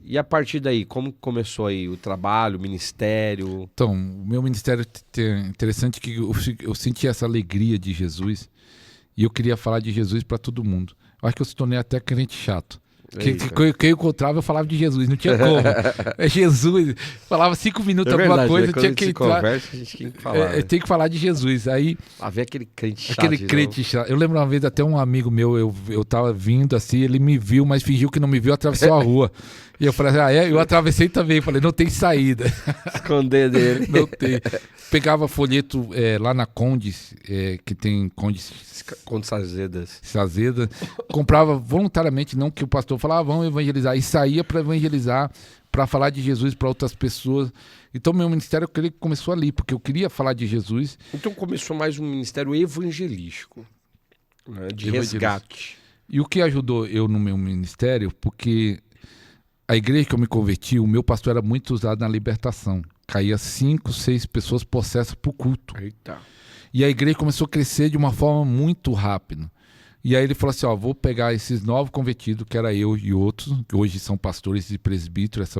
E a partir daí, como começou aí o trabalho, o ministério? Então, o meu ministério é interessante que eu senti essa alegria de Jesus e eu queria falar de Jesus para todo mundo. Eu acho que eu se tornei até crente chato. Quem eu encontrava, eu falava de Jesus, não tinha como. É Jesus. Falava 5 minutos alguma coisa, tinha que entrar. Conversa, a gente tem que falar. Tem que falar de Jesus. Aí, ver aquele crente chato. Aquele crente chato. Eu lembro uma vez, até um amigo meu, eu tava vindo assim, ele me viu, mas fingiu que não me viu, atravessou a rua. E eu falei assim, eu atravessei também. Falei, não tem saída. Esconder dele. Não tem. Pegava folheto lá na Condes, que tem Condes Sazeda. Comprava voluntariamente, não que o pastor falava, vamos evangelizar. E saía para evangelizar, para falar de Jesus para outras pessoas. Então, meu ministério, eu creio que começou ali, porque eu queria falar de Jesus. Então, começou mais um ministério evangelístico, né, de resgate. E o que ajudou eu no meu ministério, porque a igreja que eu me converti, o meu pastor era muito usado na libertação. Caía 5, 6 pessoas possessas por culto. Eita. E a igreja começou a crescer de uma forma muito rápida. E aí ele falou assim, vou pegar esses 9 convertidos, que era eu e outros, que hoje são pastores e presbíteros,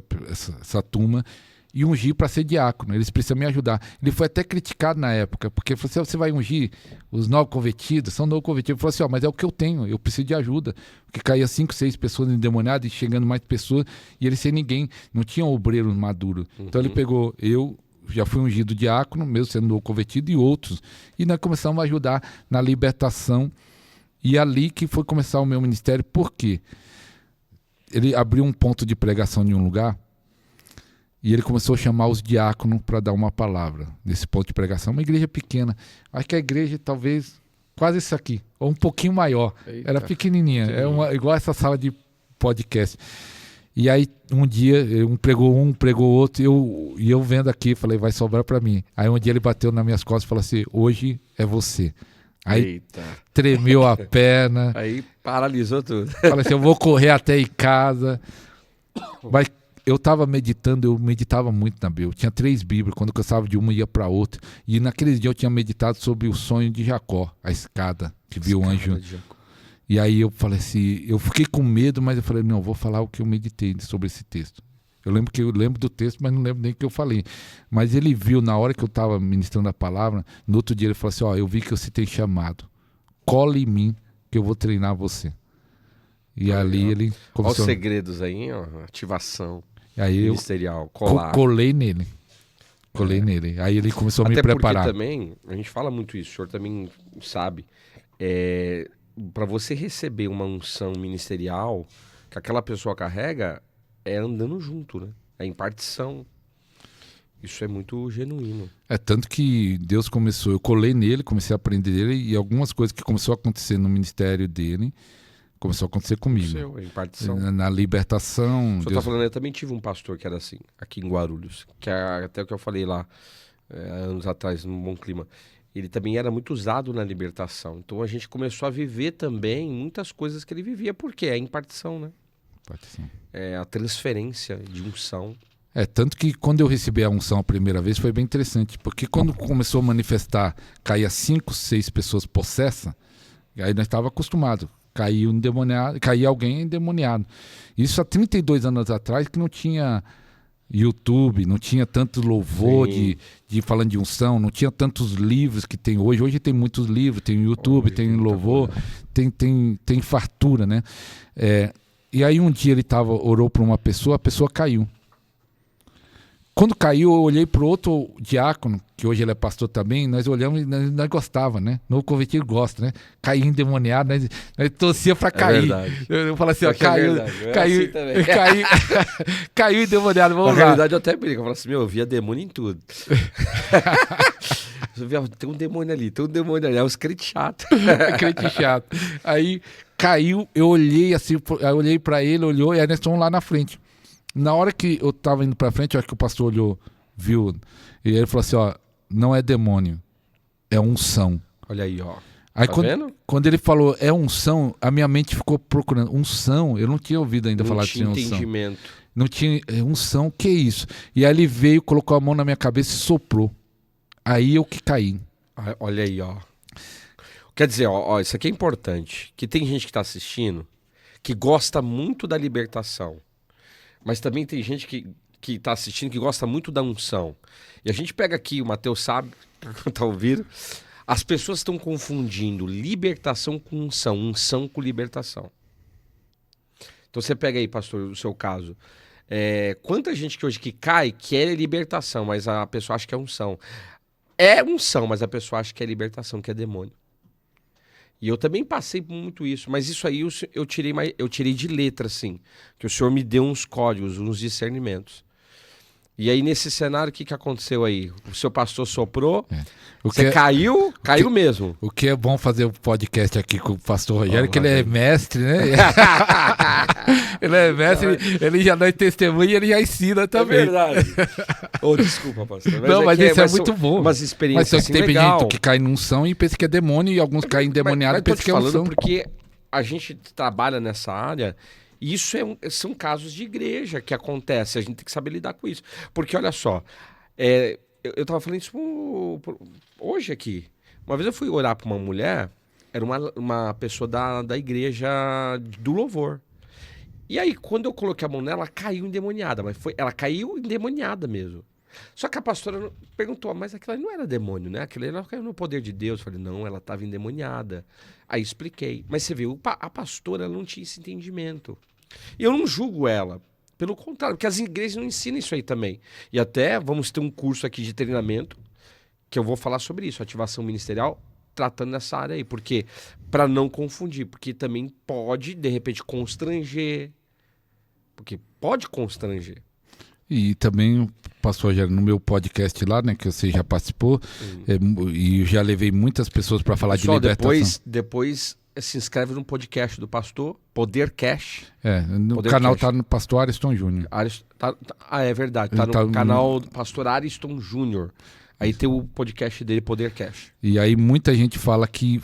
essa turma, e ungir para ser diácono. Eles precisam me ajudar. Ele foi até criticado na época, porque ele falou assim, você vai ungir os 9 convertidos? São 9 convertidos. Ele falou assim, mas é o que eu tenho, eu preciso de ajuda. Porque caía 5, 6 pessoas endemoniadas e chegando mais pessoas, e ele sem ninguém, não tinha um obreiro maduro. Então ele pegou, eu já fui ungido diácono, mesmo sendo novo convertido, e outros. E nós começamos a ajudar na libertação. E ali que foi começar o meu ministério, por quê? Ele abriu um ponto de pregação em um lugar, e ele começou a chamar os diáconos para dar uma palavra nesse ponto de pregação. Uma igreja pequena. Acho que a igreja talvez quase isso aqui, ou um pouquinho maior. Eita. Era pequenininha, igual essa sala de podcast. E aí um dia um pregou outro, e eu vendo aqui, falei, vai sobrar para mim. Aí um dia ele bateu nas minhas costas e falou assim, hoje é você. Aí Eita. Tremeu a perna. Aí paralisou tudo. Falei assim, eu vou correr até em casa. Mas eu estava meditando, eu meditava muito na Bíblia. Eu tinha 3 Bíblias, quando eu cansava de uma, ia para outra. E naqueles dias eu tinha meditado sobre o sonho de Jacó, a escada, que viu o anjo. E aí eu falei assim, eu fiquei com medo, mas eu falei, não, eu vou falar o que eu meditei sobre esse texto. Eu lembro do texto, mas não lembro nem o que eu falei. Mas ele viu, na hora que eu estava ministrando a palavra, no outro dia ele falou assim, eu vi que você tem chamado. Cola em mim, que eu vou treinar você. E ali ele começou... Olha os segredos aí, ativação aí ministerial, colar. Colei nele. Nele. Aí ele começou a me preparar. Até porque também, a gente fala muito isso, o senhor também sabe, para você receber uma unção ministerial que aquela pessoa carrega, é andando junto, né? É impartição. Isso é muito genuíno. Tanto que Deus começou, eu colei nele, comecei a aprender dele, e algumas coisas que começou a acontecer no ministério dele, começou a acontecer comigo. Impartição. Na libertação. O senhor tá falando, eu também tive um pastor que era assim, aqui em Guarulhos, que é até o que eu falei lá, anos atrás, no Bom Clima. Ele também era muito usado na libertação. Então a gente começou a viver também muitas coisas que ele vivia, porque é impartição, né? É a transferência de unção. Tanto que quando eu recebi a unção a primeira vez foi bem interessante, porque quando começou a manifestar, caía 5, 6 pessoas possessas, aí nós estávamos acostumados, caía alguém endemoniado. Isso há 32 anos atrás, que não tinha YouTube, não tinha tanto louvor de falando de unção, não tinha tantos livros que tem hoje. Hoje tem muitos livros, tem YouTube, tem louvor, tem fartura, né? E aí um dia ele orou para uma pessoa, a pessoa caiu. Quando caiu, eu olhei para o outro diácono, que hoje ele é pastor também, nós olhamos e nós gostava, né? Novo convertido gosta, né? Cair endemoniado, nós torcia para cair. Eu falo assim, caiu endemoniado, vamos lá. Na realidade eu até brinco, eu falo assim, eu via demônio em tudo. Tem um demônio ali, é os crentes chatos. Crente chato. Aí caiu, eu olhei assim, eu olhei para ele, olhou, e aí nós estamos lá na frente. Na hora que eu tava indo pra frente, eu acho que o pastor olhou, viu, e ele falou assim, não é demônio, é unção. Olha aí, ó. Aí quando ele falou, é unção, a minha mente ficou procurando. Unção? Eu não tinha ouvido ainda falar de unção. Não tinha entendimento. Não tinha unção, que é isso? E aí ele veio, colocou a mão na minha cabeça e soprou. Aí eu que caí. Olha aí, ó. Quer dizer, ó, isso aqui é importante, que tem gente que tá assistindo, que gosta muito da libertação, Mas também tem gente que tá assistindo que gosta muito da unção. E a gente pega aqui, o Mateus sabe, tá ouvindo? As pessoas estão confundindo libertação com unção, unção com libertação. Então você pega aí, pastor, o seu caso. Quanta gente que hoje que cai quer libertação, mas a pessoa acha que é unção. É unção, mas a pessoa acha que é libertação, que é demônio. E eu também passei por muito isso, mas isso aí eu tirei de letra, assim, que o Senhor me deu uns códigos, uns discernimentos. E aí, nesse cenário, o que aconteceu aí? O seu pastor soprou, você caiu mesmo. O que é bom fazer o podcast aqui com o pastor Rogério, que ele é mestre, né? Ele é mestre, ele já dá testemunho e ele já ensina também. É verdade. Desculpa, pastor. Mas isso é muito bom. Umas experiências mas assim, tem legal. gente que cai num unção e pensa que é demônio, e alguns caem endemoniados e pensam que é unção. Porque a gente trabalha nessa área... Isso são casos de igreja que acontece, a gente tem que saber lidar com isso. Porque, olha só, eu tava falando isso hoje aqui. Uma vez eu fui orar para uma mulher, era uma pessoa da igreja do louvor. E aí, quando eu coloquei a mão nela, ela caiu endemoniada, ela caiu endemoniada mesmo. Só que a pastora perguntou, mas aquilo ali não era demônio, né? Aquilo ali ela caiu no poder de Deus. Eu falei, não, ela estava endemoniada. Aí expliquei. Mas você viu, a pastora ela não tinha esse entendimento. E eu não julgo ela. Pelo contrário, porque as igrejas não ensinam isso aí também. E até vamos ter um curso aqui de treinamento que eu vou falar sobre isso, ativação ministerial, tratando nessa área aí. Porque, para não confundir, porque também pode, de repente, constranger. Porque pode constranger. E também, pastor Rogério, no meu podcast lá, né, que você já participou, e eu já levei muitas pessoas para falar de libertação. Depois se inscreve no podcast do pastor, Podercast. No canal tá no pastor Ariston Júnior. É verdade, tá no canal do pastor Ariston Júnior. Aí tem o podcast dele, Podercast. E aí muita gente fala que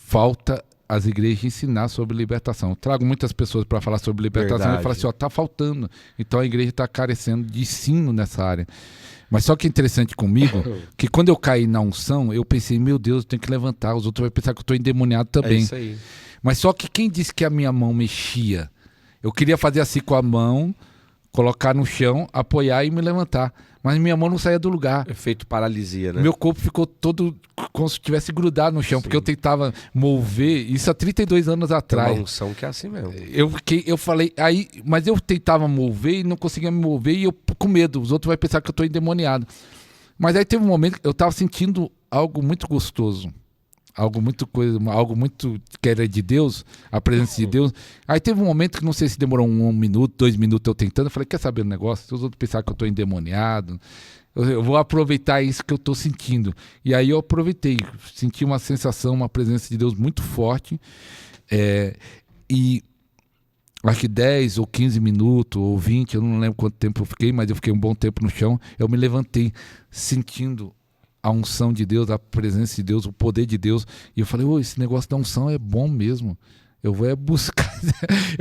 falta as igrejas ensinar sobre libertação. Eu trago muitas pessoas para falar sobre libertação e falo assim, tá faltando. Então a igreja está carecendo de ensino nessa área. Mas só que é interessante comigo, que quando eu caí na unção, eu pensei, meu Deus, eu tenho que levantar. Os outros vão pensar que eu estou endemoniado também. É isso aí. Mas só que quem disse que a minha mão mexia? Eu queria fazer assim com a mão, colocar no chão, apoiar e me levantar. Mas minha mão não saía do lugar. Efeito paralisia, né? Meu corpo ficou todo como se tivesse grudado no chão, sim, porque eu tentava mover, isso há 32 anos atrás. Tem uma unção que é assim mesmo. Eu falei, mas eu tentava mover e não conseguia me mover e eu com medo, os outros vão pensar que eu estou endemoniado. Mas aí teve um momento que eu estava sentindo algo muito gostoso. Algo muito que era de Deus, a presença de Deus. Aí teve um momento que não sei se demorou 1 minuto, 2 minutos eu tentando. Eu falei, quer saber o negócio? Se os outros pensarem que eu estou endemoniado, eu vou aproveitar isso que eu estou sentindo. E aí eu aproveitei, senti uma sensação, uma presença de Deus muito forte. E acho que 10 ou 15 minutos, ou 20, eu não lembro quanto tempo eu fiquei, mas eu fiquei um bom tempo no chão. Eu me levantei sentindo a unção de Deus, a presença de Deus, o poder de Deus. E eu falei, esse negócio da unção é bom mesmo. Eu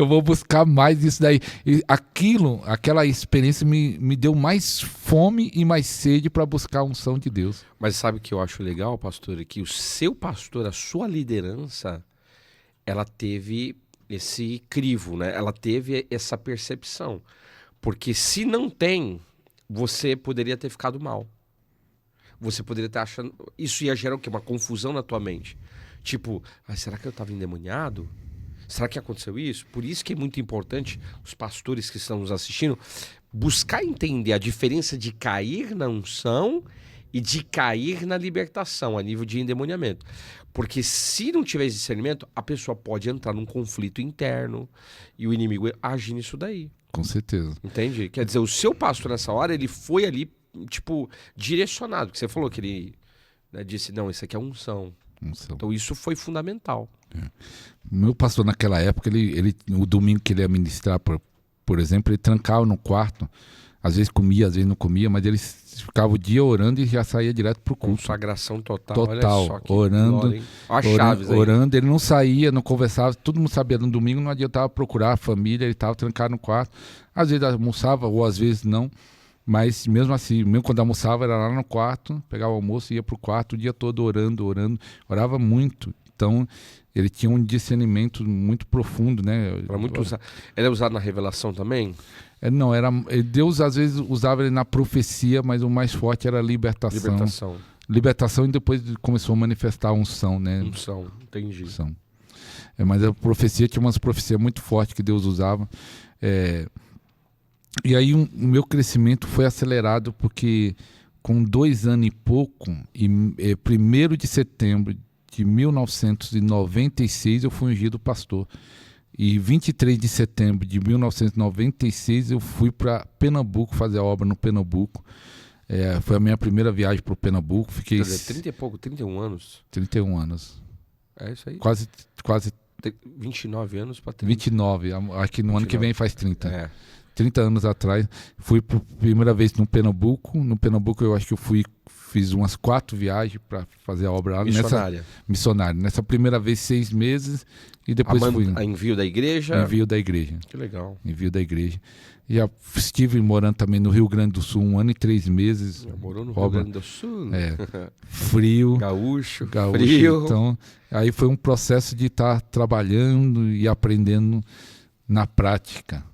vou buscar mais isso daí. E aquela experiência me deu mais fome e mais sede para buscar a unção de Deus. Mas sabe o que eu acho legal, pastor? É que o seu pastor, a sua liderança, ela teve esse crivo, né? Ela teve essa percepção. Porque se não tem, você poderia ter ficado mal. Você poderia estar achando... Isso ia gerar o quê? Uma confusão na tua mente. Tipo, será que eu estava endemoniado? Será que aconteceu isso? Por isso que é muito importante os pastores que estão nos assistindo buscar entender a diferença de cair na unção e de cair na libertação, a nível de endemoniamento. Porque se não tiver esse discernimento, a pessoa pode entrar num conflito interno e o inimigo agir nisso daí. Com certeza. Entende? Quer dizer, o seu pastor nessa hora, ele foi ali direcionado, porque você falou que ele, né, disse, não, isso aqui é unção. Então isso foi fundamental. Meu pastor naquela época, o domingo que ele ia ministrar, por exemplo, ele trancava no quarto, às vezes comia, às vezes não comia, mas ele ficava o dia orando e já saía direto pro culto. Consagração total. Total, olha só que orando, orando, ele não saía, não conversava, todo mundo sabia, no domingo não adiantava procurar a família, ele estava trancado no quarto, às vezes almoçava ou às vezes não. Mas mesmo assim, mesmo quando almoçava, era lá no quarto, pegava o almoço e ia pro quarto o dia todo orando, orava muito. Então, ele tinha um discernimento muito profundo, né? Ele é usado na revelação também? Não, Deus às vezes usava ele na profecia, mas o mais forte era a libertação. Libertação, e depois começou a manifestar a unção, né? Unção, entendi. Unção. Mas a profecia tinha umas profecias muito fortes que Deus usava. E aí o meu crescimento foi acelerado porque com 2 anos e pouco, 1º de setembro de 1996, eu fui ungido pastor. E 23 de setembro de 1996 eu fui para Pernambuco fazer a obra no Pernambuco. Foi a minha primeira viagem para o Pernambuco. Fiquei 30 e pouco, 31 anos. 31 anos. É isso aí. Quase 29 anos para 30. 29, acho que no 29. Ano que vem faz 30. 30 anos atrás, fui por primeira vez no Pernambuco. No Pernambuco eu acho que fiz umas 4 viagens para fazer a obra lá. Missionária. Nessa primeira vez 6 meses e depois fui... Envio da igreja? Envio da igreja. Que legal. Envio da igreja. Já estive morando também no Rio Grande do Sul 1 ano e 3 meses. Já morou no Rio Grande do Sul? Frio. Gaúcho, frio. Então, aí foi um processo de estar trabalhando e aprendendo na prática.